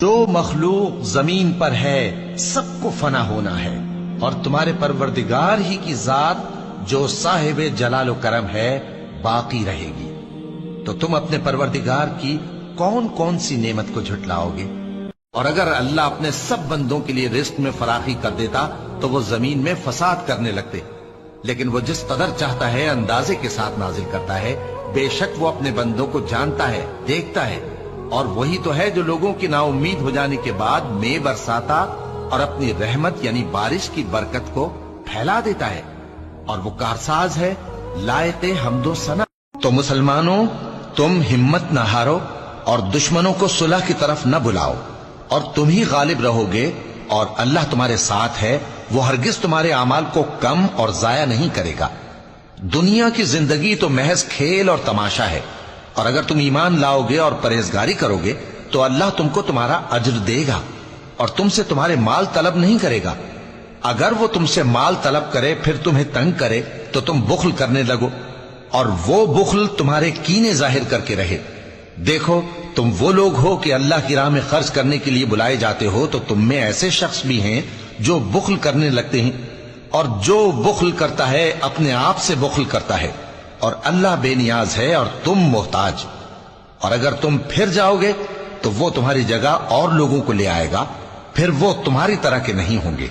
جو مخلوق زمین پر ہے سب کو فنا ہونا ہے، اور تمہارے پروردگار ہی کی ذات جو صاحب جلال و کرم ہے باقی رہے گی۔ تو تم اپنے پروردگار کی کون کون سی نعمت کو جھٹلاؤ گے؟ اور اگر اللہ اپنے سب بندوں کے لیے رزق میں فراخی کر دیتا تو وہ زمین میں فساد کرنے لگتے، لیکن وہ جس قدر چاہتا ہے اندازے کے ساتھ نازل کرتا ہے۔ بے شک وہ اپنے بندوں کو جانتا ہے، دیکھتا ہے، اور وہی تو ہے جو لوگوں کی نا امید ہو جانے کے بعد میں برساتا اور اپنی رحمت یعنی بارش کی برکت کو پھیلا دیتا ہے، اور وہ کارساز ہے لائق حمد و ثنا۔ تو مسلمانوں، تم ہمت نہ ہارو اور دشمنوں کو صلح کی طرف نہ بلاؤ، اور تم ہی غالب رہو گے، اور اللہ تمہارے ساتھ ہے، وہ ہرگز تمہارے اعمال کو کم اور ضائع نہیں کرے گا۔ دنیا کی زندگی تو محض کھیل اور تماشا ہے، اور اگر تم ایمان لاؤ گے اور پرہیزگاری کرو گے تو اللہ تم کو تمہارا اجر دے گا، اور تم سے تمہارے مال طلب نہیں کرے گا۔ اگر وہ تم سے مال طلب کرے پھر تمہیں تنگ کرے تو تم بخل کرنے لگو، اور وہ بخل تمہارے کینے ظاہر کر کے رہے۔ دیکھو، تم وہ لوگ ہو کہ اللہ کی راہ میں خرچ کرنے کے لیے بلائے جاتے ہو، تو تم میں ایسے شخص بھی ہیں جو بخل کرنے لگتے ہیں، اور جو بخل کرتا ہے اپنے آپ سے بخل کرتا ہے، اور اللہ بے نیاز ہے اور تم محتاج۔ اور اگر تم پھر جاؤ گے تو وہ تمہاری جگہ اور لوگوں کو لے آئے گا، پھر وہ تمہاری طرح کے نہیں ہوں گے۔